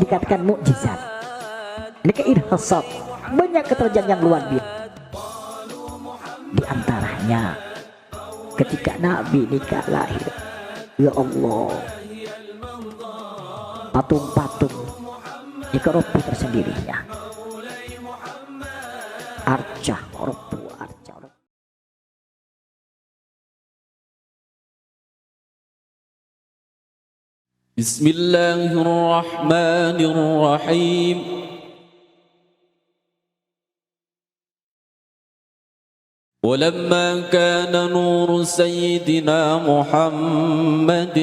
dikatakan mukjizat. Ini keirhasat, banyak keterjang yang luar biasa. Di antaranya ketika Nabi nikah lahir, ya Allah, patung-patung Ikrobu tersendirinya, arca Robu, arca Robu. Bismillahirrahmanirrahim. ولما كان نور سيدنا محمد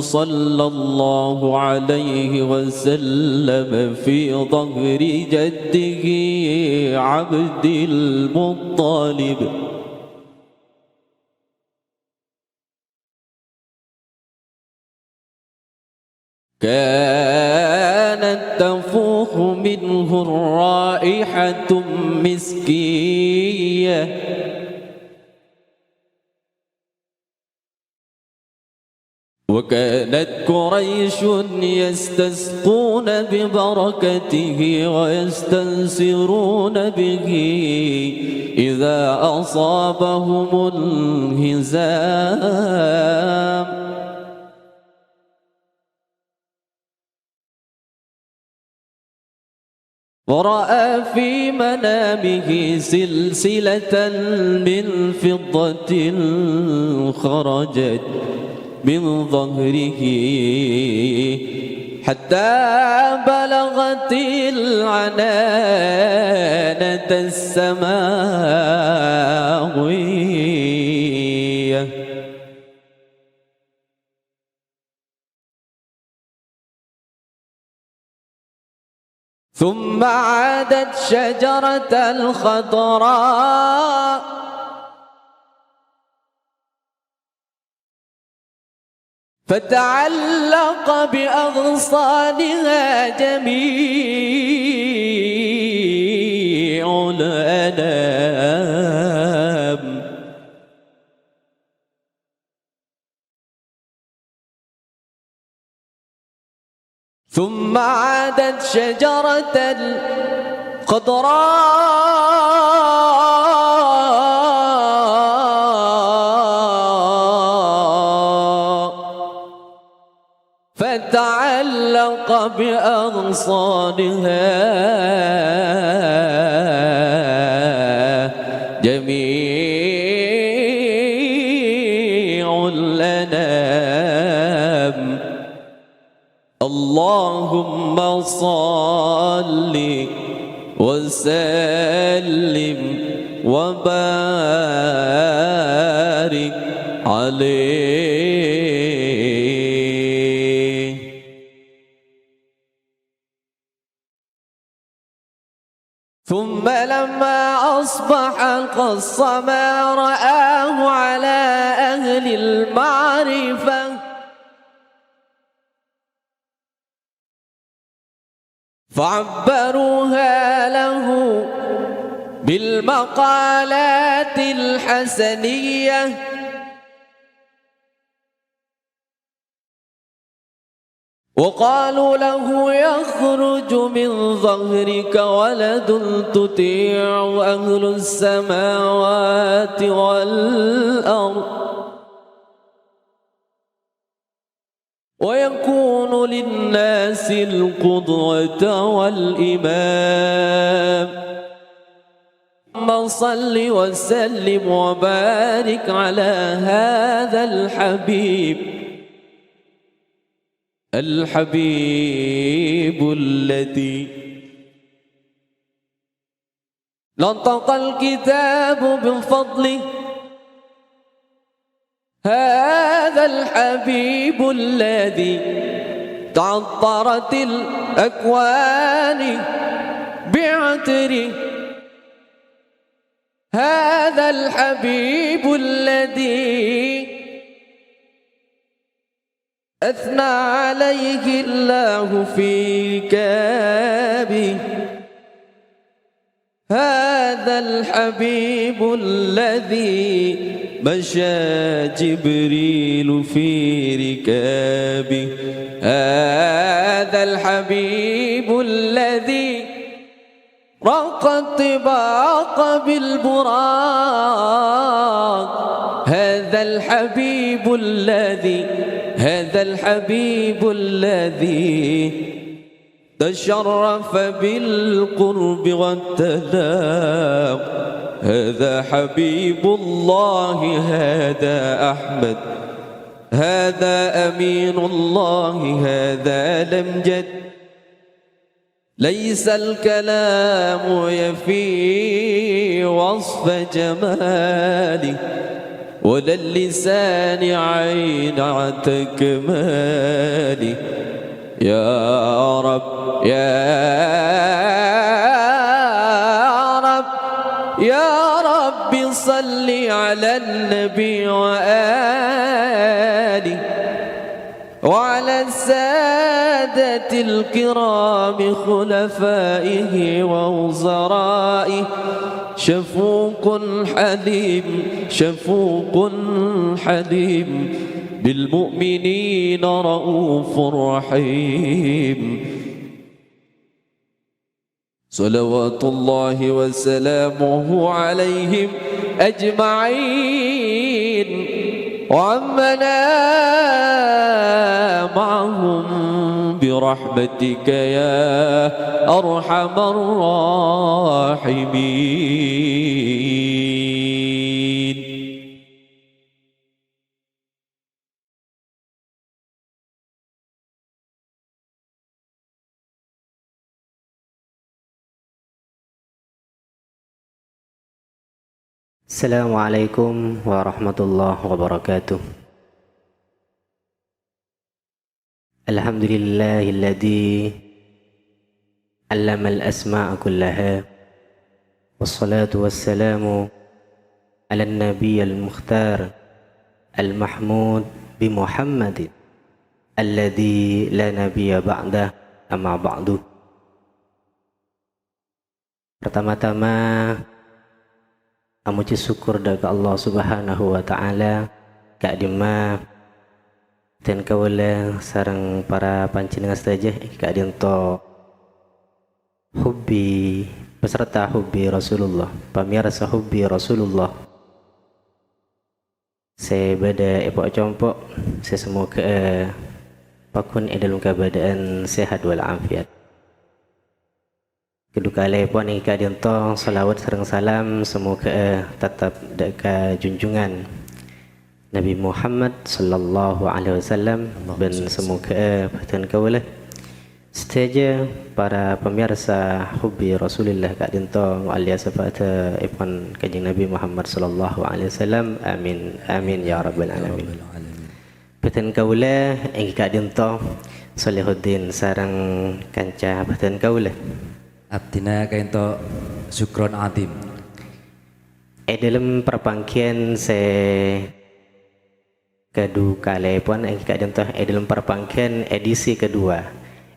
صلى الله عليه وسلم في ظهر جده عبد المطلب كانت تفوح منه الرائحة مسكية وكانت قريش يستسقون ببركته ويستنصرون به إذا أصابهم الهزام ورأى في منامه سلسلة من فضة خرجت من ظهره حتى بلغت العنانة السماوية ثم عادت شجرة الخضراء فتعلق بأغصانها جميع الأنام ثم عادت شجرة الخضراء فتعلق بأغصانها جميع الأنام اللهم صل وسلم وبارك عليه. ثم لما أصبح قص ما رآه على أهل المعرفة فعبروها له بالمقالات الحسنية وقالوا له يخرج من ظهرك ولد تطيع أهل السماوات والأرض ويكون للناس القدوة والإمام. اللهم صل وسلم وبارك على هذا الحبيب الذي نطق الكتاب بفضله هذا الحبيب الذي تعطرت الأكوان بعطره هذا الحبيب الذي أثنى عليه الله في كتابه هذا الحبيب الذي مشى جبريل في ركابه هذا الحبيب الحبيب الذي رق الطباق بالبراق هذا الحبيب الذي تشرف بالقرب والتلاق هذا حبيب الله هذا أحمد هذا أمين الله هذا الأمجد ليس الكلام يفي وصف جماله ولا اللسان عين كماله يا رب يا رب صل على النبي وآله وعلى السادة الكرام خلفائه ووزرائه شفوق حليم بالمؤمنين رؤوف رحيم صلوات الله وسلامه عليهم أجمعين وعمنا معهم برحمتك يا أرحم الراحمين. Assalamualaikum warahmatullahi wabarakatuh. Alhamdulillahilladzi 'allama al-asma'a kullaha wassalatu wassalamu 'ala an-nabiyyil mukhtar al-mahmud bi Muhammadin alladzi la nabiyya ba'dah amma ba'du. Pertama-tama amuji syukur dari Allah Subhanahu wa taala kak dima dan kawula sareng para panjenengan sedaya kak dinto hubbi peserta hubbi Rasulullah pamirsa hubbi Rasulullah saya bada epok compok saya semoga pakun dalam keadaan sehat walafiat. Kedua kali puan ika dinto salawat serang salam semoga tetap dekat junjungan Nabi Muhammad sallallahu alaihi wasallam dan semoga perhatian kaulah seteja para pemirsa hubbi Rasulullah kak dinto alias pada ipan kanjeng Nabi Muhammad sallallahu alaihi wasallam amin amin ya rabbal alamin. Perhatian kaulah ika dinto Solihuddin sarang kanca perhatian kaulah Abdina kainto syukron atim. Dalam perpangkian kedua kali pun kita contoh dalam perpangkian edisi kedua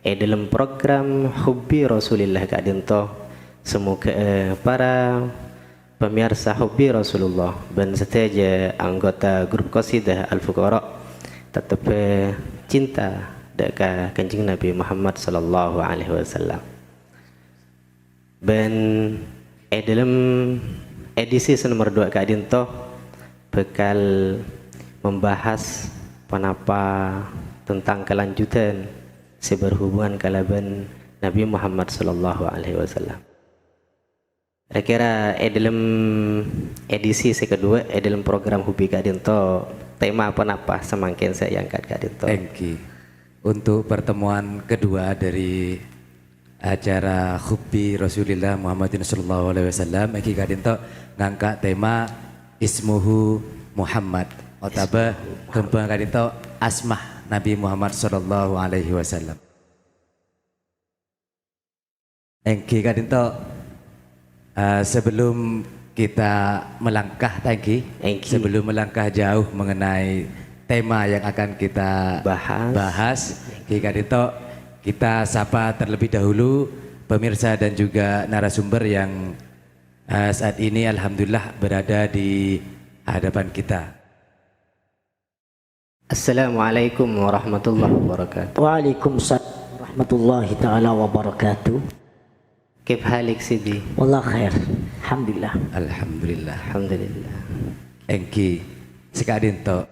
dalam program Hubbi Rasulillah kak contoh semoga para pemirsa Hubbi Rasulullah dan setiap anggota grup qasidah Al-Fuqara tetap cinta dekat kanjeng Nabi Muhammad sallallahu alaihi wasallam. Dan dalam edisi nomor 2 Kak Dinto bakal membahas penapa tentang kelanjutan seberhubungan kalaban Nabi Muhammad sallallahu alaihi wasallam. Kira-kira dalam edisi kedua dalam program Hubbi Kak Dinto tema penapa semakin saya angkat Kak Dinto. Untuk pertemuan kedua dari acara Hubbi Rasulillah Muhammadin sallallahu alaihi wasallam iki kadinto ngangkat tema Ismuhu Muhammad otaba kembang kadinto asmah Nabi Muhammad sallallahu alaihi wasallam. Engki kadinto sebelum kita melangkah sebelum melangkah jauh mengenai tema yang akan kita bahas kadinto kita sapa terlebih dahulu pemirsa dan juga narasumber yang saat ini alhamdulillah berada di hadapan kita. Assalamualaikum warahmatullahi wabarakatuh. Waalaikumsalam warahmatullahi taala wabarakatuh. Kif halik Sidi? Wallah khair. Alhamdulillah. Alhamdulillah. Alhamdulillah. Engki sekadin to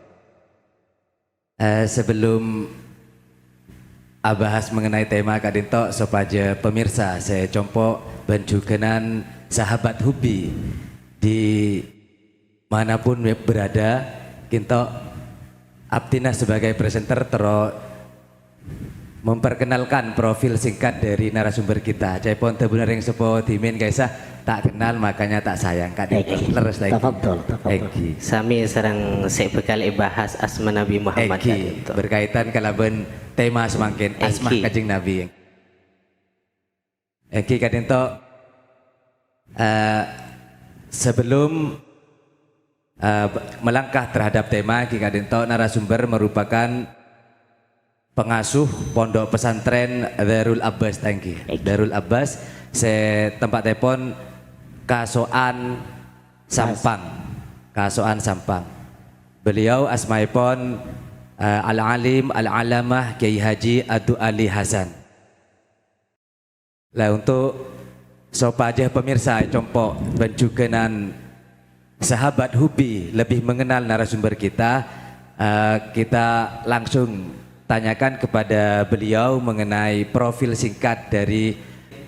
sebelum bahas mengenai tema kadinto supaya pemirsa saya compok benjukenan sahabat Hubi di manapun berada kinto Abtina sebagai presenter terus memperkenalkan profil singkat dari narasumber kita. Cepon tebenar yang sepo dimin guys tak kenal makanya tak sayang kadin terus lagi. Tafadhol. Sami sareng sek bekal bahas asma Nabi Muhammad kadinto. Berkaitan kalaben tema semakin asma Kanjeng Nabi. Eki kadinto sebelum melangkah terhadap tema Ki kadinto narasumber merupakan pengasuh pondok pesantren Darul Abbas tangki. Darul Abbas tempat telepon Kasoan Sampang. Kasoan Sampang. Beliau asmaipun Al-Alim Al-Alamah Kiai Haji Adu Ali Hasan. Lah untuk sopaja pemirsa compok benjukenan sahabat Hubi lebih mengenal narasumber kita, kita langsung tanyakan kepada beliau mengenai profil singkat dari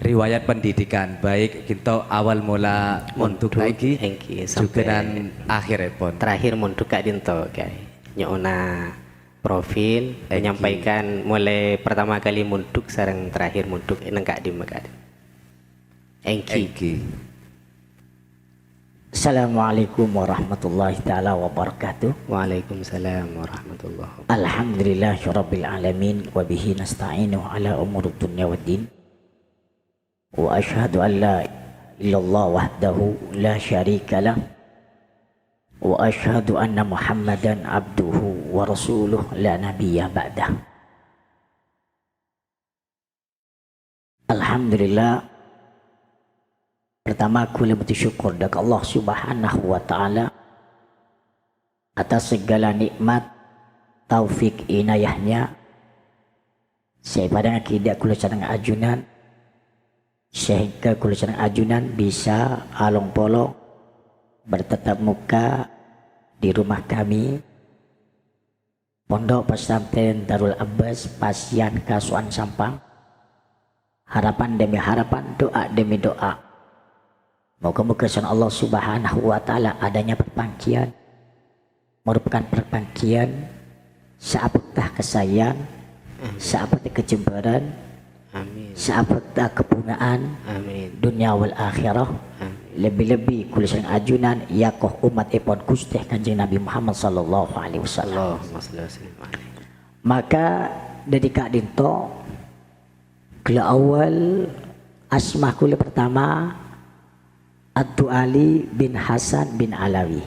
riwayat pendidikan baik kita awal mula untuk lagi juga dan akhir pun terakhir untuk Kak Dinto kai nyona profil menyampaikan mulai pertama kali muntuk sareng terakhir muntuk nang Kak Dim Kak Engki. Assalamualaikum warahmatullahi taala wabarakatuh. Waalaikumsalam warahmatullahi wabarakatuh. Alhamdulillahirabbil alamin wa bihi nasta'inu ala umurud dunya waddin. Wa asyhadu an la ilaha illallah wahdahu la syarika lah. Wa asyhadu anna Muhammadan abduhu wa rasuluh la nabiyya ba'dah. Alhamdulillah. Pertama aku lebih bersyukur kepada Allah Subhanahu wa taala atas segala nikmat taufik inayahnya. Saya pada akidah kula sareng ajunan sehingga kula sareng ajunan bisa along polong bertetap muka di rumah kami Pondok Pesantren Darul Abbas Pasian Kasuan Sampang. Harapan demi harapan, doa demi doa. Moga-moga Allah Subhanahu wa taala adanya perpangkian merupakan perpangkian seapatah kesayangan, seapatah kejembaran, amin. Seapatah kepunaan, amin. Dunia wal akhirah. Lebih-lebih kula sareng ajunan yakoh umat ipun Gusti Kanjeng Nabi Muhammad sallallahu alaihi wasallam. Maka dari Kak Dinto kula awal asma kula pertama Adu Ali bin Hasan bin Alawi.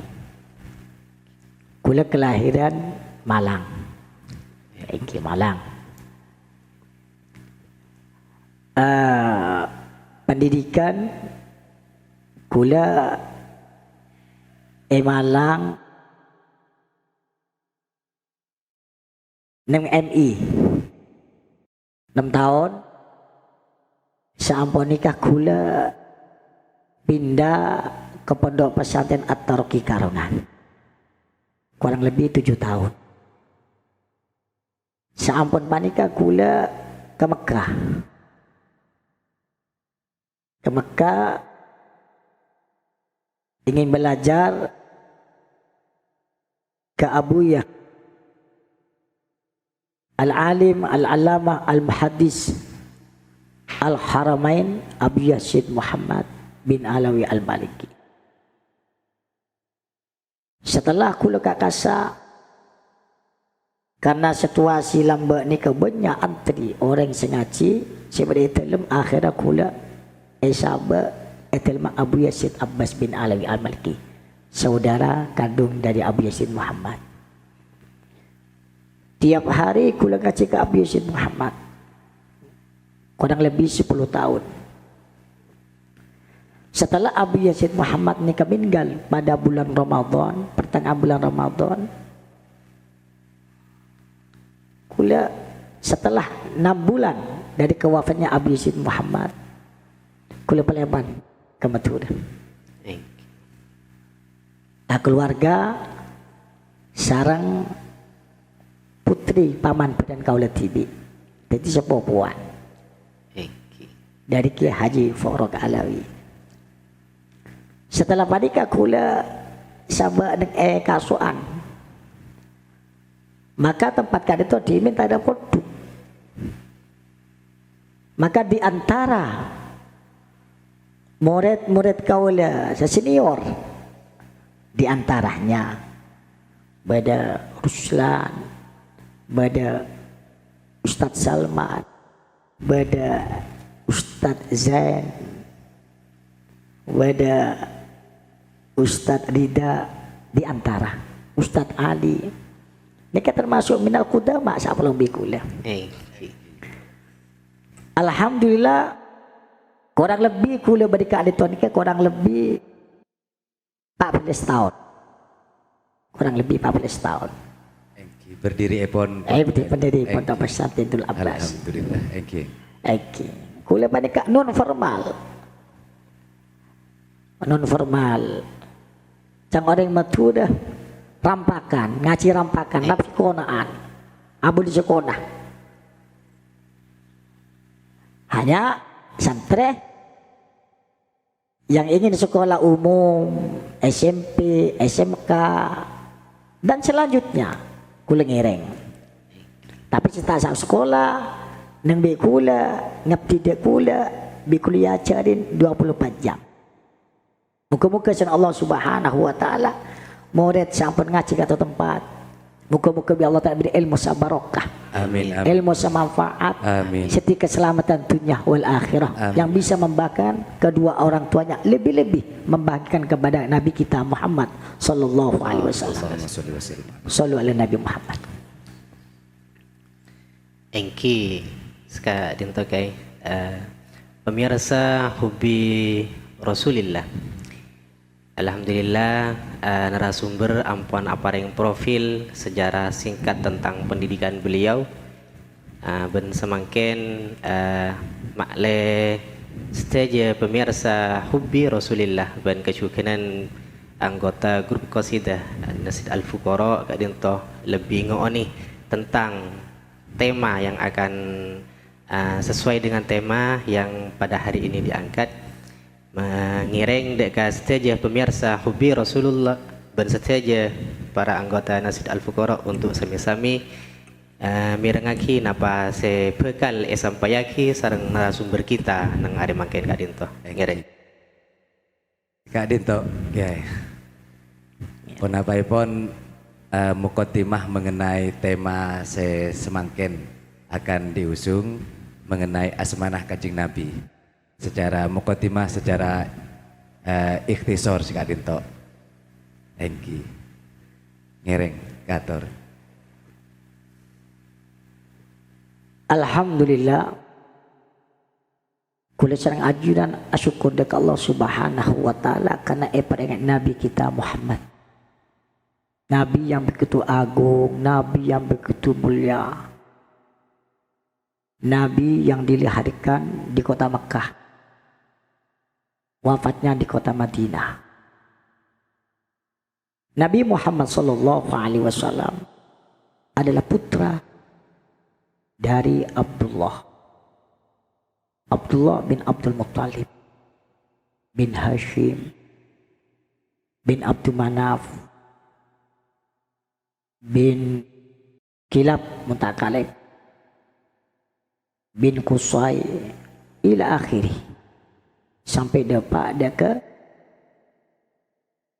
Kula kelahiran Malang. Iki Malang. Pendidikan kula Malang nang MI 6 tahun. Sampun nikah kula pindah ke Pondok Pesantren At-Taraqi Karongan kurang lebih 7 tahun. Sampun panika kula ke Mekah. Ke Mekah ingin belajar ke Abuyah Al-Alim Al-Allamah Al-Muhaddis Al-Haramain Abu Yazid Muhammad bin Alawi Al-Maliki. Setelah kula kakasa karena situasi lambak ni kebanyak antri orang sengaji seperti telem akhirnya kula sahabat telem Abu Yazid Abbas bin Alawi Al-Maliki, saudara kandung dari Abu Yazid Muhammad. Tiap hari kula ngaji ke Abu Yazid Muhammad kurang lebih 10 tahun. Setelah Abu Yazid Muhammad nikah meninggal pada bulan Ramadan, pertengahan bulan Ramadan, kula setelah 6 bulan dari kewafatnya Abi Yazid Muhammad kula Palembang ke Madura. Nah, keluarga sarang putri paman dan kaula tibi. Jadi sepupuan. Dari Kiai Haji Faruk Alawi. Setelah panika kula sabak dengan kasuan. Maka tempat kali itu diminta ada produk. Maka di antara murid-murid kaula senior di antaranya pada Ruslan, pada Ustadz Salman, pada Ustadz Zain, pada Ustadz Rida, di antara Ustadz Ali. Mereka termasuk minal qudama sebelum bikula. Alhamdulillah kurang lebih kula berikan di tahun ini kurang lebih 14 tahun. Kurang lebih 14 tahun. Berdiri epon. Berdiri Pondok Pesantren Abbas. Alhamdulillah. Kula panika non formal. Non formal. Cang orang Madura rampakan, ngaji rampakan, nafsi konaan. Abu di sekolah. Hanya santri yang ingin sekolah umum, SMP, SMK, dan selanjutnya kula ngereng. Tapi setelah sekolah nang be kula ngabdi de kula be kuliah ajarin 24 jam. Muka-muka san Allah Subhanahu wa taala murid sampun ngaji ke tempat. Muka-muka bi Allah taala beri ilmu sabarokah. Amin. Ilmu semanfaat. Amin. Setiap keselamatan dunia wal akhirah. Amin. Yang bisa membahagiakan kedua orang tuanya, lebih-lebih membahagiakan kepada Nabi kita Muhammad sallallahu alaihi wasallam. Sallu ala Nabi Muhammad. Engki ska dintokai pemirsa Hubi Rasulillah. Alhamdulillah narasumber ampuan apareng profil sejarah singkat tentang pendidikan beliau ben semangken makle stage pemirsa Hubbi Rasulillah ben kecukenan anggota grup qasidah Nasid Al-Fuqara kadinto lebih ngoni tentang tema yang akan sesuai dengan tema yang pada hari ini diangkat. Mengiring dekat stage pemirsa Hubbi Rasulullah dan stage para anggota Nasid Al-Fuqara untuk sami-sami mirengaki napa se bekal sampayaki sareng narasumber kita nang are mangken Kak Dinto. Ngiring. Kak Dinto, ya. Pun apa pun mukotimah mengenai tema se semangken akan diusung mengenai asmanah Kanjeng Nabi. Secara mukotimah, secara ikhtisor si Kak Dinto. Engki ngereng kator. Alhamdulillah kula sareng ajudan asyukur dekat Allah Subhanahu wa taala karena paringan Nabi kita Muhammad. Nabi yang begitu agung, Nabi yang begitu mulia. Nabi yang dilahirkan di kota Mekah. Wafatnya di kota Madinah. Nabi Muhammad sallallahu alaihi wasallam adalah putra dari Abdullah bin Abdul Muttalib bin Hashim bin Abdul Manaf bin Kilab Mutakalib bin Qusay ila akhirih. Sampai dapat dia ke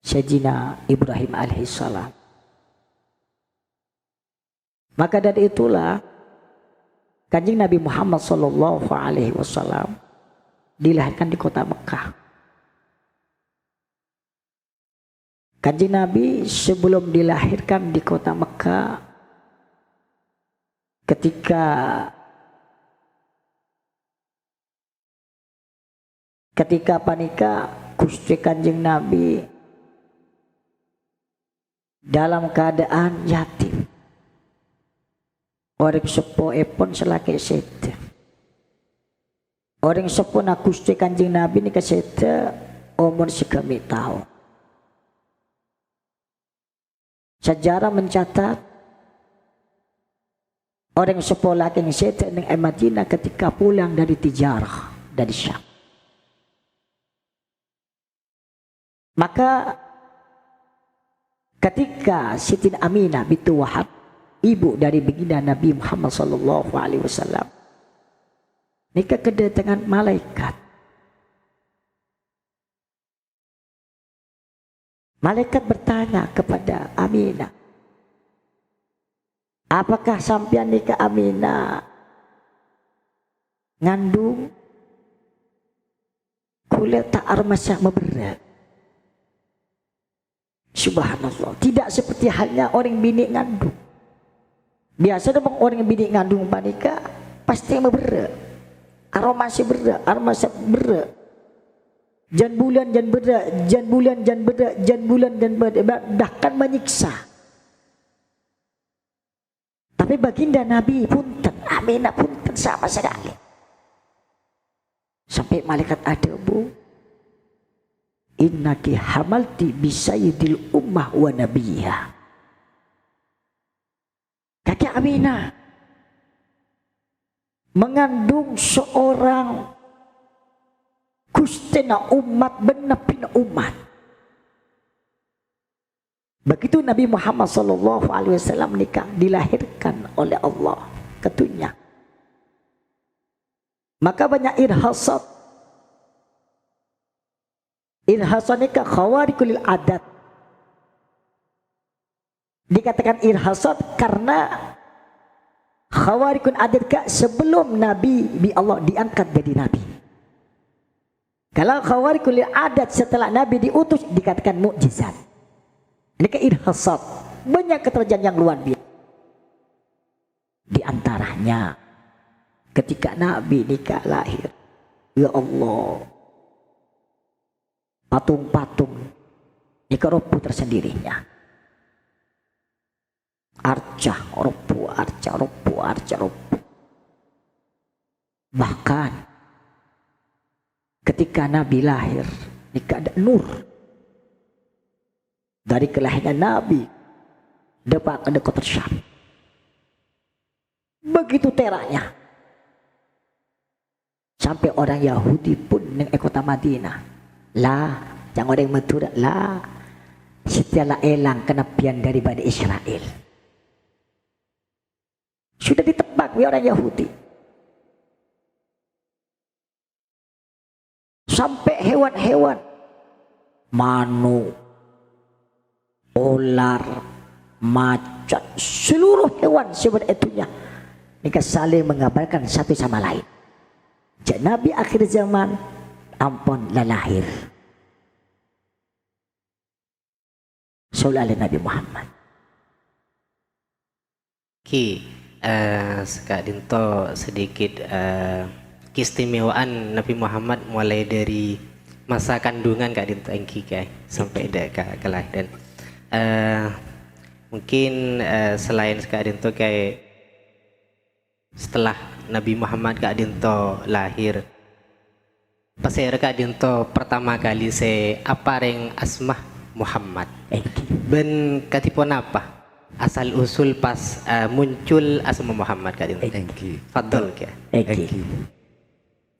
Sayyidina Ibrahim alaihissalam. Maka dari itulah Kanjeng Nabi Muhammad sallallahu alaihi wasallam dilahirkan di kota Mekah. Kanjeng Nabi sebelum dilahirkan di kota Mekah ketika panika Gusti Kanjeng Nabi dalam keadaan yatim. Orang sepo epon selaki sete. orang sepuna Gusti Kanjeng Nabi ni kaseta umur sekami tahun. Sejarah mencatat orang sepolah yang seta ning Madinah ketika pulang dari tijarah dari Syam. Maka ketika Siti Aminah binti Wahab, ibu dari baginda Nabi Muhammad sallallahu alaihi wasallam, nikah kedatangan malaikat. Malaikat bertanya kepada Aminah, apakah sampean nikah Aminah ngandung kulit tak armasah memberat? Subhanallah, tidak seperti halnya orang bini ngandung. Biasa memang orang bini ngandung panika pasti memberat, aromasi berat, aromasi berat. Jan bulan jan berat, jan bulan jan berat, jan bulan jan berat, bahkan menyiksa. Tapi baginda Nabi punten, Aminah punten sama sekali. Sampai malaikat ada, bu, innaki hamalti bisayyidil ummah wa nabiyya. Kaki Aminah mengandung seorang Gustena umat benapina umat. Begitu Nabi Muhammad sallallahu alaihi wasallam nikah, dilahirkan oleh Allah ketunya. Maka banyak irhasat. Irhasat nikah khawarikul adat. Dikatakan irhasat karena khawarikul adat sebelum Nabi bi Allah diangkat jadi Nabi. Kalau khawarikul adat setelah Nabi diutus dikatakan mukjizat. Ini keirhasat. Banyak keterjadian yang luar biasa. Di antaranya ketika Nabi nikah lahir, ya Allah, patung-patung nikah robu tersendirinya. Arca robu, arca robu, arca robu. Bahkan ketika Nabi lahir, nikah ada nur dari kelahiran Nabi depan ke kota Syam. Begitu terangnya, sampai orang Yahudi pun neng kota Madinah, lah, jangan orang Madura, lah, setelah elang kenabian dari Bani Israel. Sudah ditebak oleh orang Yahudi. Sampai hewan-hewan, manu, ular, macan, seluruh hewan sebenarnya itunya mereka saling mengabarkan satu sama lain. Jadi Nabi akhir zaman ampun lah lahir. Sallallahu Nabi Muhammad. Sekadin to sedikit keistimewaan Nabi Muhammad mulai dari masa kandungan Kak Dinto Engki sampai ke kelahiran. Mungkin selain Kak Dinto kayak setelah Nabi Muhammad Kak Dinto lahir, pasir Kak Dinto pertama kali apa reng asmah Muhammad. Ben katipun apa? Asal usul pas muncul asma Muhammad Kak Dinto. Fadol ya.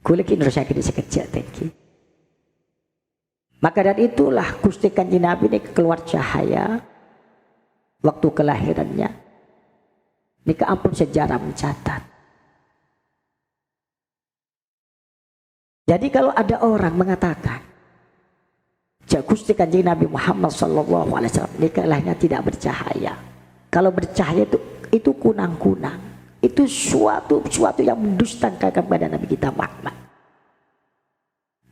Kulikin rusakit sekecil thank you. Maka dari itulah Gusti Kanjeng Nabi ini keluar cahaya waktu kelahirannya. Ini ampun sejarah mencatat. Jadi kalau ada orang mengatakan Gusti Kanjeng Nabi Muhammad sallallahu alaihi wasallam ini lahirnya tidak bercahaya. Kalau bercahaya itu kunang-kunang. Itu suatu yang mendustakan kepada Nabi kita Muhammad.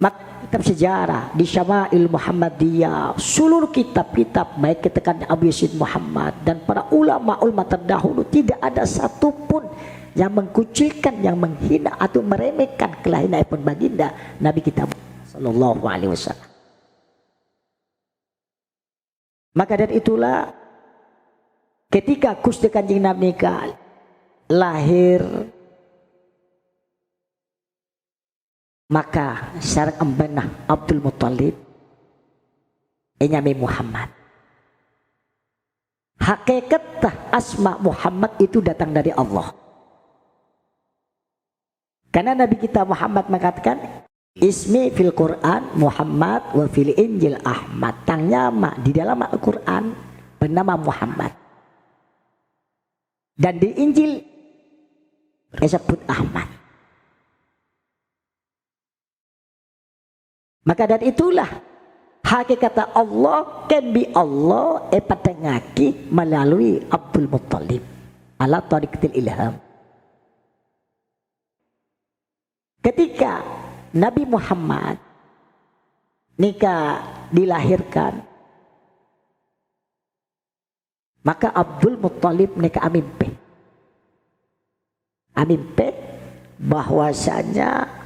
Maka kitab sejarah di Syama'il Muhammadiyah, seluruh kitab-kitab baik katakan Abu Yazid Muhammad dan para ulama terdahulu tidak ada satupun yang mengkucilkan, yang menghina atau meremehkan kelahiran pun baginda Nabi kita sallallahu alaihi wasallam. Maka dari itulah ketika Gusti Kanjeng Nabi lahir Maka sareng embenah Abdul Muthalib Nabi Muhammad. Hakikat asma Muhammad itu datang dari Allah. Karena Nabi kita Muhammad mengatakan ismi fil Quran Muhammad wa fil Injil Ahmad. Tangnyama di dalam Al-Quran bernama Muhammad. Dan di Injil disebut Ahmad. Maka dari itulah hakikat Allah kan bi Allah patengaki melalui Abdul Muthalib ala tariqatil ilham. Ketika Nabi Muhammad nikah dilahirkan, maka Abdul Muthalib nikah amimpe bahwasanya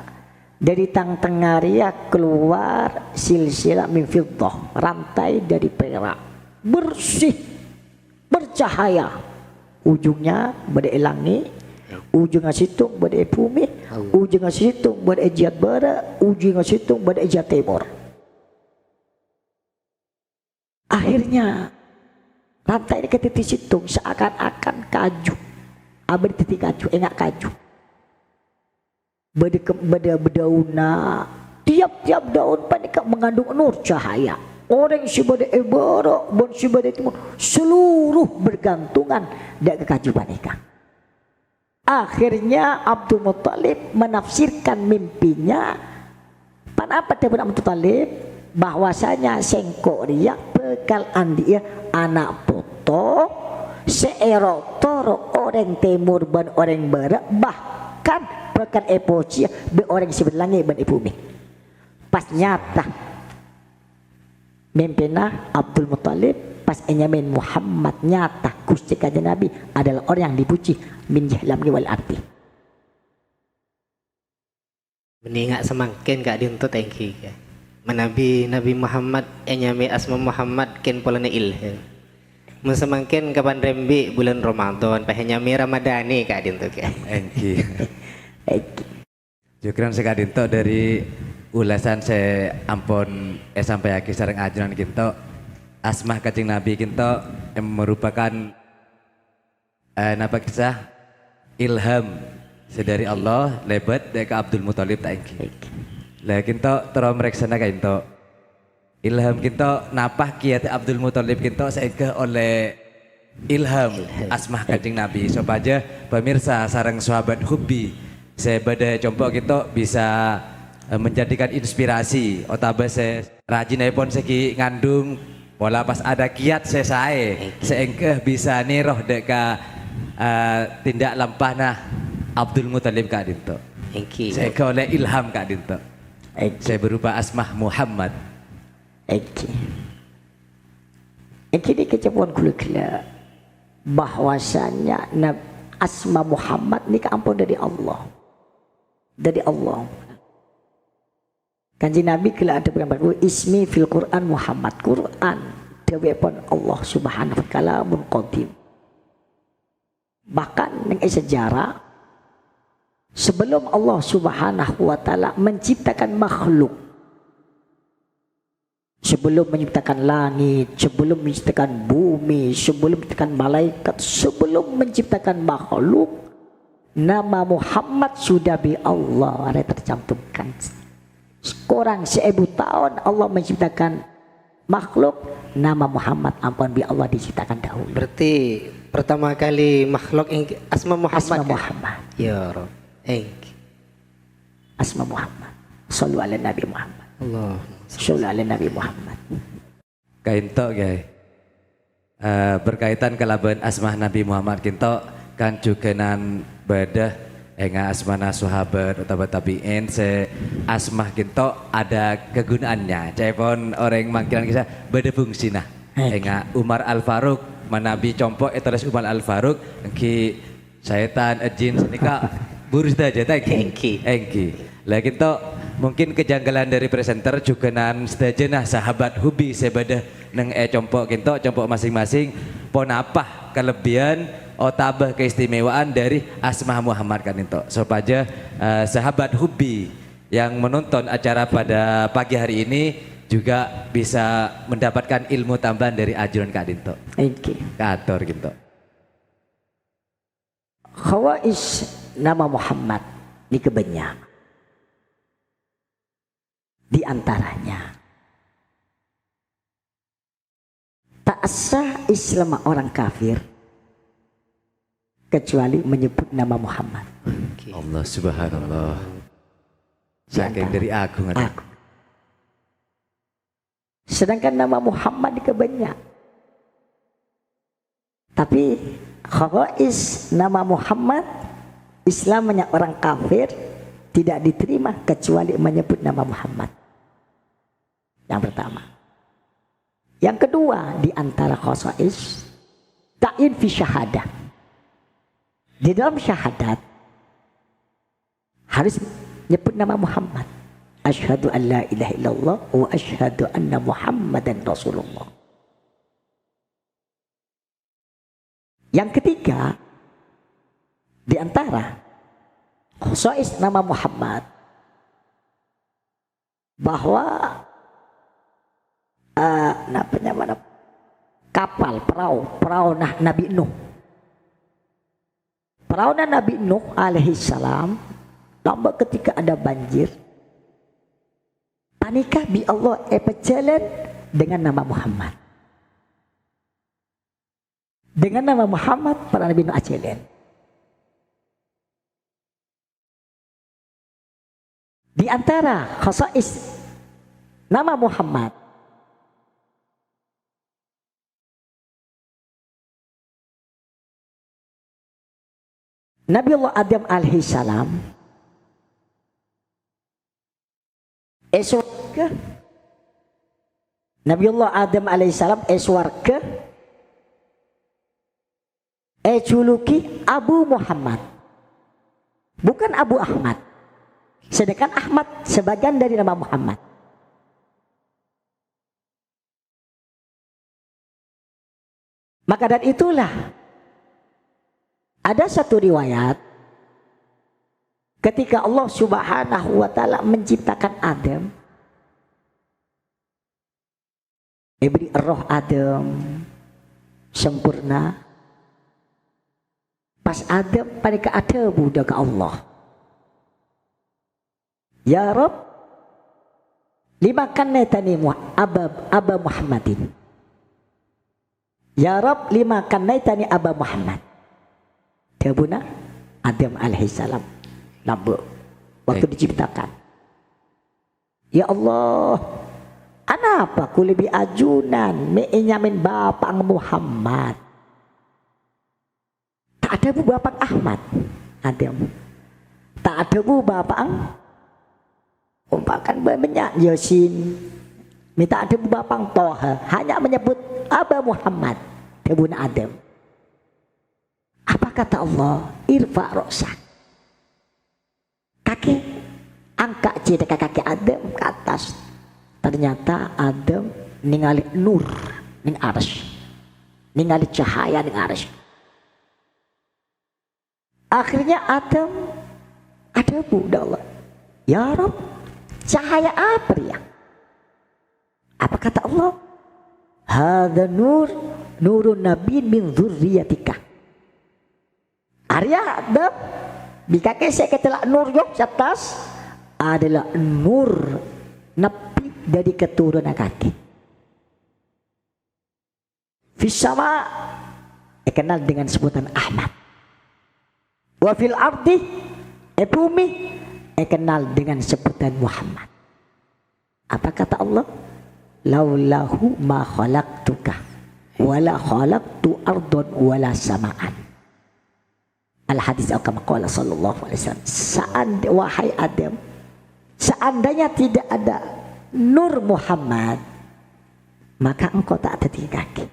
dari tang tengaria keluar silsilah min fiddah, rantai dari perak bersih bercahaya, ujungnya pada elangi, ujungnya situng pada bumi, ujungnya situng pada ejat barat, ujungnya situng pada ejat timur. Akhirnya rantai ini ketitik situng seakan-akan kaju, abad titik kaju, enggak kaju. Berdauna tiap-tiap daun panika mengandung nur cahaya. Orang sibada ebara bon sibada timur seluruh bergantungan dari kaju panika. Akhirnya Abdul Muthalib menafsirkan mimpinya panapa Abdul Muthalib bahwasanya sengko dia bekal andia anak foto seero toro orang timur ban orang barat bahkan bahkan epoci be orang sebelangi ban bumi. Pas nyata mimpina Abdul Muthalib pas enyamin Muhammad nyata Gusti Kanjeng Nabi adalah orang yang dipuji min jahlam wal arti. Meningak semangkin kak diuntut engki ya. Menabi Nabi Muhammad enyami asma Muhammad ken polane ilham. Mun semangkin kapan rembi bulan Ramadan pahenyami Ramadhani kak diuntut ya. Engki. Jukran sekadinto dari ulasan saya ampun sampai akhir sareng ajaran kinto asmah Kanjeng Nabi kinto yang merupakan napa kisah ilham sedari Allah lebat dari Abdul Muthalib tak engki. Lah kinto tero mreksana kinto ilham kinto napah kiat Abdul Muthalib kinto saengke oleh ilham asmah Kanjeng Nabi supaya pemirsa sareng sahabat Hubbi saya pada contoh kita bisa menjadikan inspirasi otabah saya rajin pun segi ngandung pola pas ada kiat saya seengkeh bisa niroh deka tindak lampahna Abdul Muthalib kak dinto saya oleh ilham kak dinto saya berupa asmah Muhammad ini kecapuan kula bahwasanya asma Muhammad ini keampun dari Allah. Dari Allah. Kanjeng Nabi kala ada berkata ismi fil Quran Muhammad. Quran dawuhipun Allah Subhanahu wa taala mun qadim. Bahkan ning sejarah sebelum Allah Subhanahu wa taala menciptakan makhluk, sebelum menciptakan langit, sebelum menciptakan bumi, sebelum menciptakan malaikat, sebelum menciptakan makhluk, nama Muhammad sudah bi Allah ada tercantumkan. Sekurang 1000 tahun Allah menciptakan makhluk, nama Muhammad ampun bi Allah diciptakan dahulu. Berarti pertama kali makhluk asma Muhammad. Asma Muhammad. Ya Rob. Asma Muhammad. Sallu ala Nabi Muhammad. Allah. Sallu ala Nabi Muhammad. Kainto guys. Berkaitan kelaban asmah Nabi Muhammad kinto kan jukenan badah enga asmana sahabat atau tabiin se asmah kinto ada kegunaannya. Cepon orang mangkilan kisah beda fungsina. Enga Umar Al Faruq manabi compok eteres Umar Al Faruq engki syaitan jin senika burus saja tak engki. Lah kinto mungkin kejanggalan dari presenter jukenan sedajenah sahabat Hubi sebadah neng compok kinto compok masing-masing pon apa kelebihan keistimewaan dari asma Muhammad kan itu supaya sahabat Hubi yang menonton acara pada pagi hari ini juga bisa mendapatkan ilmu tambahan dari ajuran Kak Dinto. Oke. Kator gitu. Khawais nama Muhammad di kebanyak. Di antaranya tak sah Islam orang kafir kecuali menyebut nama Muhammad. Allah subhanallah. Saking dari agung ada. Agung. Sedangkan nama Muhammad di kebanyak. Tapi khawais nama Muhammad Islamnya orang kafir tidak diterima kecuali menyebut nama Muhammad. Yang pertama. Yang kedua, di antara khasais ta'in fi syahadah. Di dalam syahadat harus menyebut nama Muhammad. Asyhadu an la ilaha illallah wa asyhadu anna Muhammadan Rasulullah. Yang ketiga, di antara khasais nama Muhammad bahwa kapal, perahu Nabi Nuh. Perahu Nabi Nuh alaihi salam, lama ketika ada banjir, panikah bi Allah berjalan dengan nama Muhammad. Dengan nama Muhammad para Nabi Nuh jalan. Di antara khasais nama Muhammad Nabi Allah Adam alaihi salam eswarga. Nabi Allah Adam alaihi salam eswarga juluki Abu Muhammad, bukan Abu Ahmad. Sedangkan Ahmad sebagian dari nama Muhammad. Maka dari itulah ada satu riwayat ketika Allah Subhanahu wa taala menciptakan Adam, beri roh Adam sempurna. Pas Adam pada ke ada budak Allah. Ya Rabb, lima kannatani Aba Muhammadin. Ya Rabb, lima kannatani Aba Muhammad. Tabuna Adam alaihissalam lampu waktu diciptakan. Ya Allah, kenapa ku lebih ajunan menyamin bapak Muhammad? Tak ada bu bapak Ahmad Adam. Tak ada bu bapak umpakan banyak Yasin. Minta ada bu bapak Toha, hanya menyebut Aba Muhammad. Tabuna Adam. Apa kata Allah? Irfa roksak. Kaki angkat cedek kaki Adam ke atas. Ternyata Adam ningali nur ning arsy, ningali cahaya ning arsy. Akhirnya Adam ada budak Allah. Ya Rabb, cahaya apa ya? Apa kata Allah? Hadza nurun nabiyyin min dzurriyyatika. Arya Adam bikake saya ketelak nur yok atas adalah nur nabi dari keturunan kaki. Fisama dikenal dengan sebutan Ahmad. Wa fil ardi bumi dikenal dengan sebutan Muhammad. Apa kata Allah? Laulahu ma khalaqtuka wala khalaqtu ardon wala sama'an. Al-hadis kama qala sallallahu alaihi wasallam. Wahai Adam, seandainya tidak ada nur Muhammad, maka engkau tak ada di kaki.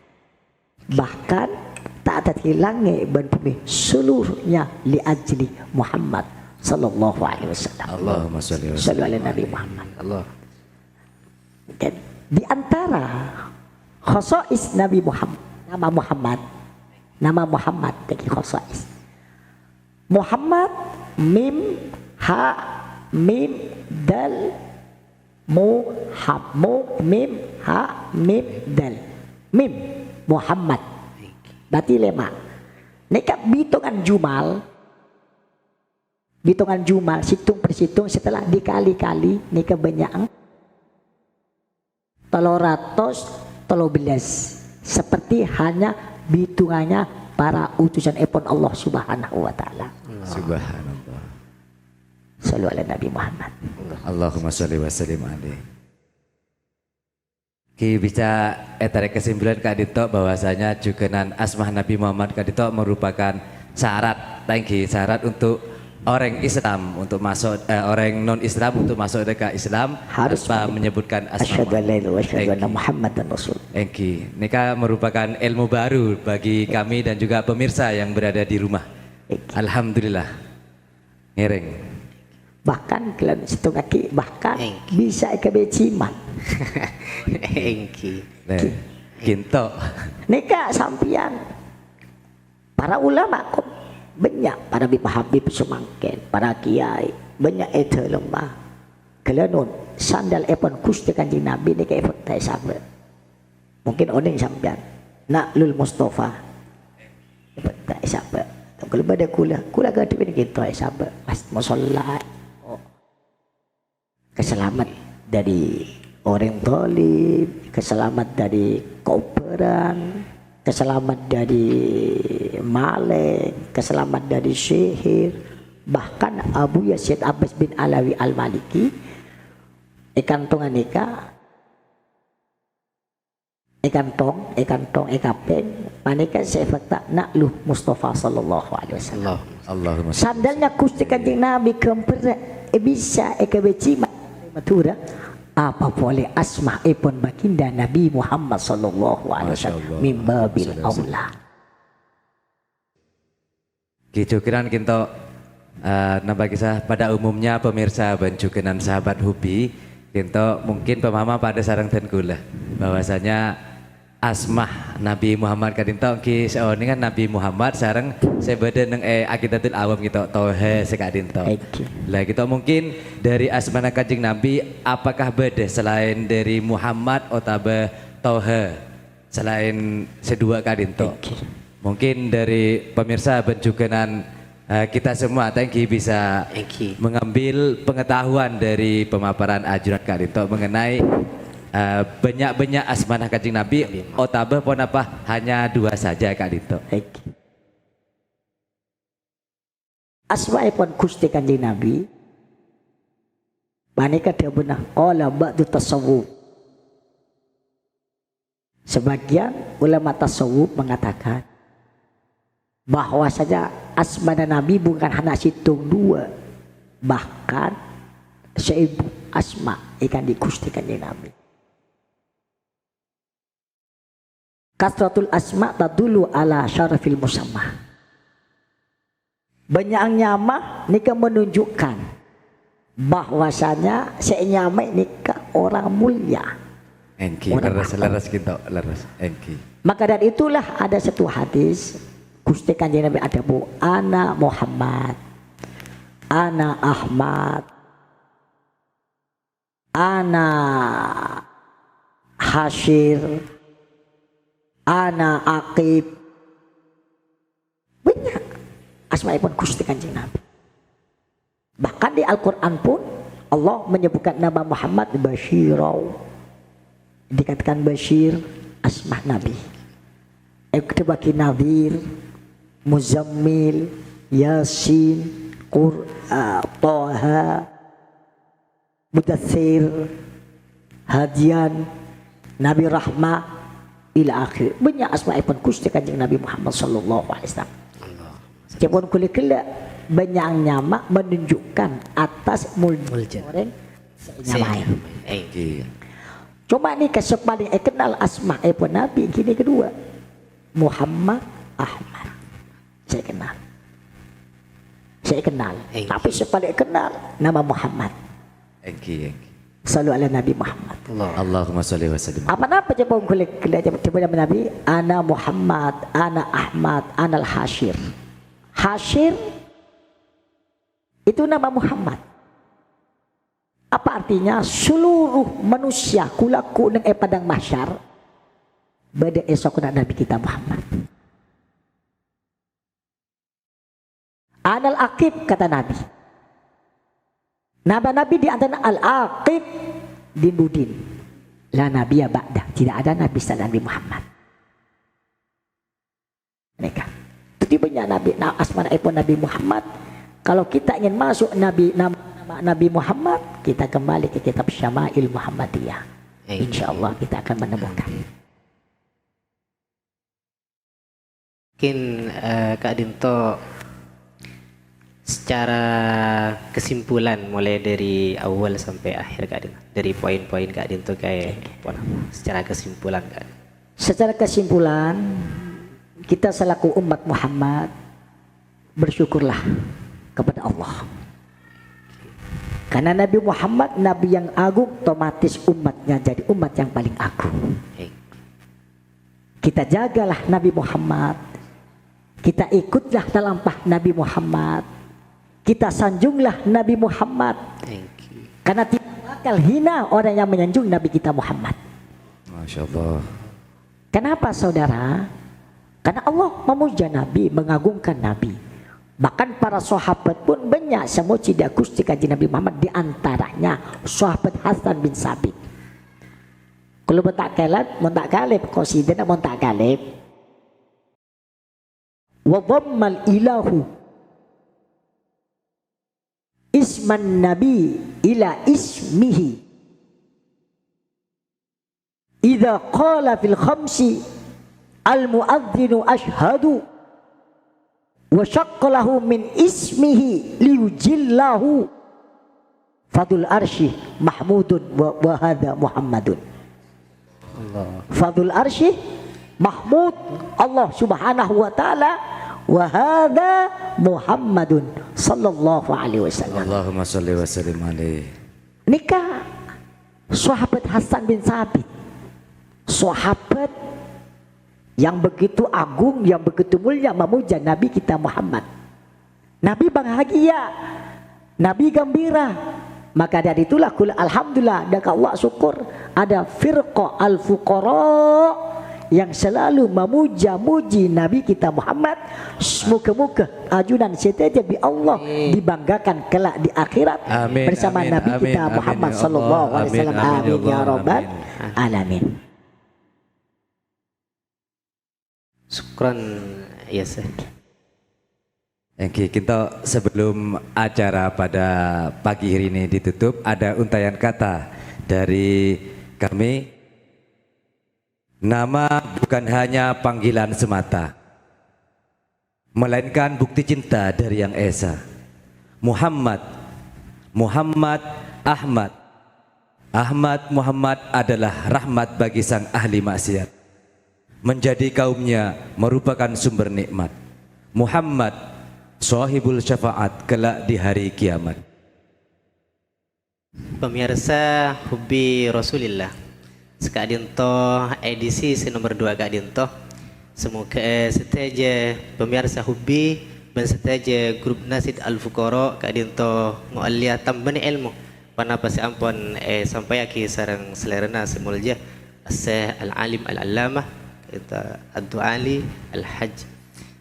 Bahkan tak ada di langit dan bumi seluruhnya li ajli Muhammad sallallahu alaihi wasallam. Allahumma shalli ala Nabi Muhammad. Allah. Dan di antara khasais Nabi Muhammad, nama Muhammad dari khasais Muhammad mim ha mim dal mim ha mim dal mim Muhammad berarti lema nika bitungan jumal situng per situng setelah dikali-kali nika banyak 313 seperti hanya bitungannya para utusan epon Allah subhanahu wa ta'ala. Subhanallah. Sallu ala Nabi Muhammad. Allahumma sholli wa sallim alaihi. Ki bisa tarik kesimpulan Kak Dito bahwasanya jukenan asmah Nabi Muhammad Kak Dito merupakan syarat untuk orang Islam untuk masuk orang non Islam untuk masuk ke Islam harus menyebutkan asma Muhammadan Rasul. Nika merupakan ilmu baru bagi kami dan juga pemirsa yang berada di rumah. Alhamdulillah. Ngereng. Bahkan kalian situ kaki bahkan bisa ikabeciman. Kinto. Nika sampian para ulama kok banyak para Habib semangken para kiai banyak itu lemah kalian sandal epon kusti kanjeng Nabi nika epon tay sahabat mungkin oning sampian Naklul Mustafa epon tay sahabat kalau pada kula gadip ini gitu tay sahabat pas musalla keselamat dari orang zalim, keselamat dari kooperan, keselamat dari maling, keselamat dari sihir. Bahkan Abu Yazid Abbas bin Alawi Al-Maliki ikan tong pen maneka sefata Naklul Mustafa sallallahu alaihi wasallam. Allahumma sandalnya kusti kanjeng Nabi kempera bisa ekabeci matura apa boleh asma ipun baginda Nabi Muhammad sallallahu alaihi wasallam mimbabil aula. Kicukiran kinto nambah kisah pada umumnya pemirsa bencukenan sahabat Hubi kinto mungkin pemahama pada sarang dan gula bahwasanya asmah Nabi Muhammad kadinto ki ini kan Nabi Muhammad sarang sebeda neng akidatul awam gitu tohe sekadinto. Lah kita mungkin dari asmana kanjeng Nabi apakah beda selain dari Muhammad otabe tohe selain sedua kadinto. Mungkin dari pemirsa bencukenan kita semua bisa mengambil pengetahuan dari pemaparan ajuran kadinto mengenai banyak asmanah kanjeng Nabi otabah pun apa hanya dua saja Kak Dito. Asma pun kusti kanjeng Nabi maneka dia benar olah ba'du tasawuf. Sebagian ulama tasawuf mengatakan bahwa saja asmana Nabi bukan hanya situng dua, bahkan 1000 asma ikan dikusti kanjeng Nabi. Kasratul asma tadulu ala syarafil musamma. Banyak nyama nika menunjukkan bahwasanya senyama nika orang mulia. Leres kita leres. Maka dari itulah ada satu hadis Gusti Kanjeng Nabi ada bu ana Muhammad, ana Ahmad, ana Hashir, ana Aqib. Banyak asma'ipun Gusti Kanjeng Nabi. Bahkan di Al-Quran pun Allah menyebutkan nama Muhammad Bashirau. Dikatakan Bashir asma Nabi. Bagi Nadir, Muzammil, Yasin, Toha, Mudathir, Hadian, Nabi Rahmah ila akhir. Banyak asma'ipun Gusti Kanjeng Nabi Muhammad sallallahu alaihi wasallam. Cepon kulit-kulit banyak nyama menunjukkan atas muljan orang nyamai. Cuma nih paling kenal asma'ipun Nabi gini kedua Muhammad Ahmad. Saya kenal. Tapi paling kenal nama Muhammad. Selalu ala Nabi Muhammad. Allahumma sholli wa sallim. Apa coba kulit coba Nabi? Ana Muhammad, ana Ahmad, ana Al-Hashir. Hashir itu nama Muhammad. Apa artinya? Seluruh manusia kulaku neng padang mahsyar beda esok Nabi kita Muhammad. Anal aqib kata Nabi. Nabi di antara al-aqib dinudin. La nabiya ba'da. Tidak ada nabi setelah Nabi Muhammad. Mereka. Itu banyak nabi. Nah, asma Nabi Muhammad. Kalau kita ingin masuk nama Nabi Muhammad, kita kembali ke kitab Syama'il Muhammadiyah. InsyaAllah kita akan menemukan. Mungkin Kak Dinto secara kesimpulan mulai dari awal sampai akhir Kak Dinto, dari poin-poin Kak Dinto kayak secara kesimpulan Kak. Secara kesimpulan, kita selaku umat Muhammad bersyukurlah kepada Allah. Karena Nabi Muhammad Nabi yang agung, otomatis umatnya jadi umat yang paling agung. Kita jagalah Nabi Muhammad, kita ikutlah dalam pah Nabi Muhammad, kita sanjunglah Nabi Muhammad. Karena tidak bakal hina orang yang menyanjung Nabi kita Muhammad. Masya Allah. Kenapa saudara? Karena Allah memuja Nabi, mengagungkan Nabi. Bahkan para sahabat pun banyak semuji dan gusti kaji Nabi Muhammad, di antaranya sahabat Hasan bin Sabit. Kalau tak kalib qasidah mau tak kalib. Wa dhammal ilahu isman nabi ila ismihi idza qala fil khamsi al muadzinu ashhadu wa syaqqalahu min ismihi liyujillahu fadul arshi mahmudun wa hadha muhammadun. Fadul arshi mahmud Allah subhanahu wa ta'ala wa hadha muhammadun sallallahu alaihi wasallam. Allahumma salli wa sallim alaihi. Nikah sahabat Hasan bin Sabit, sahabat yang begitu agung, yang begitu mulia, memuja Nabi kita Muhammad. Nabi bahagia, Nabi gembira. Maka dari itulah kul alhamdulillah, dan Allah syukur ada firqa al-fuqara yang selalu memuja-muji Nabi kita Muhammad. Semoga-moga ajunan setia bi Allah dibanggakan kelak di akhirat bersama Nabi kita Muhammad sallallahu alaihi wasallam. Amin ya rabbal alamin. Syukran ya Syekh. Oke, kita sebelum acara pada pagi hari ini ditutup, ada untayan kata dari kami. Nama bukan hanya panggilan semata, melainkan bukti cinta dari Yang Esa. Muhammad Ahmad Muhammad adalah rahmat bagi sang ahli maksiat. Menjadi kaumnya merupakan sumber nikmat. Muhammad sahibul syafaat kelak di hari kiamat. Pemirsa Hubbi Rasulillah, Kak Dinto edisi nomor 2 Kak Dinto. Semoga seteja pemirsa Hubbi dan seteja grup Nasid Al-Fuqara Kak Dinto mu'aliyah tambani ilmu panapa si ampun sampai aki sarang selerana semulja Syekh Al-Alim Al-Allamah kita Ad-Du'ali Al-Hajj.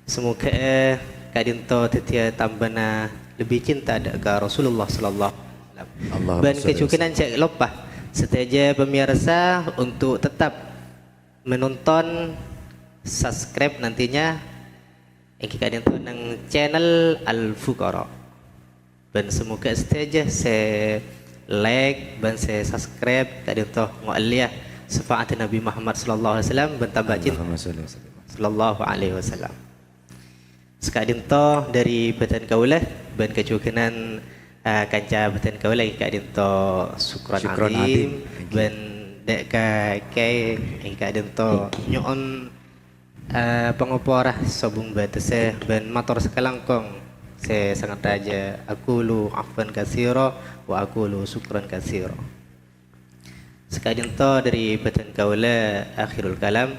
Semoga Kak Dinto tetia tambana lebih cinta ke Rasulullah sallallahu alaihi wasallam. Dan kecukupan cek lupa seteja pemirsa untuk tetap menonton, subscribe nantinya Kak Dinto nang channel Al-Fuqara. Dan semoga seteja saya like dan saya subscribe Kak Dinto mu'aliyah syafaat Nabi Muhammad sallallahu alaihi wasallam bertambah cinta sallallahu alaihi wasallam. Kak Dinto dari Batan Kaulah dan kecukupan kanca Batan Kaulah Kak Dinto syukran adim dan dek kai Kak Dinto nyon pengoporah sobung batese dan motor sekelangkong saya sangat raja aku lu afwan kasiro wa aku lu syukran kasiro. Kak Dinto dari Batan Kaulah akhirul kalam.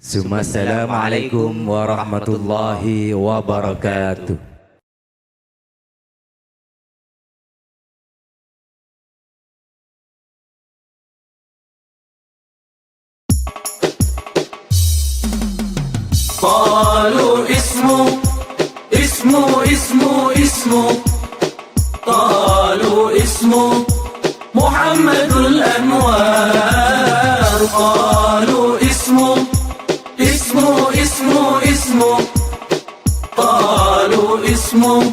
Assalamualaikum warahmatullahi wabarakatuh. قالوا اسمه قالوا اسمه محمد الأنوار قالوا اسمه قالوا اسمه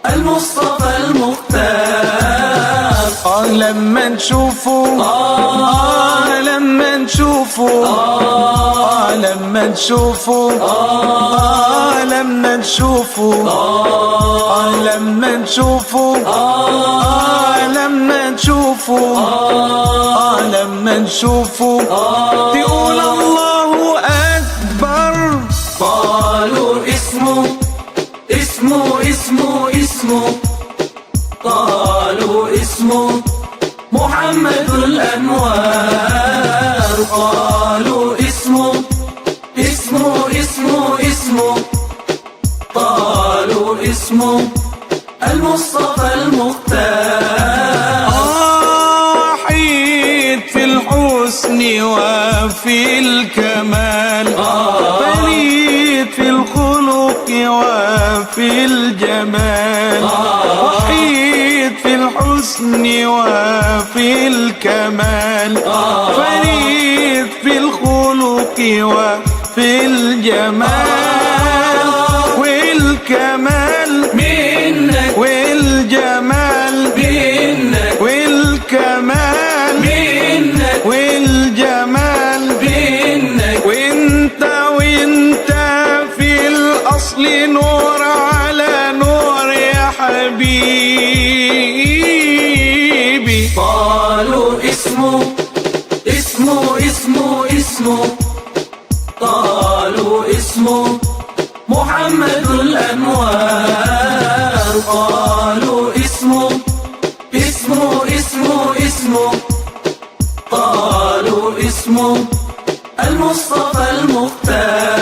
المصطفى المختار لما نشوفه لما نشوفه لما نشوفه لما نشوفه لما نشوفه لما نشوفه لما نشوفه تقول الله أكبر قالوا اسمه قالوا اسمه محمد الأنوار قالوا اسمه قالوا اسمه المصطفى المختار وحيد في الحسن وفي الكمال فريد في الخلق وفي الجمال وحيد في الحسن وفي الكمال فريد في الخلق وفي الجمال والكمال منك والجمال منك والكمال منك والجمال منك وانت في الاصل نور على نور يا حبيبي قالوا اسمه قالوا اسمه محمد الأنوار قالوا اسمه قالوا اسمه المصطفى المختار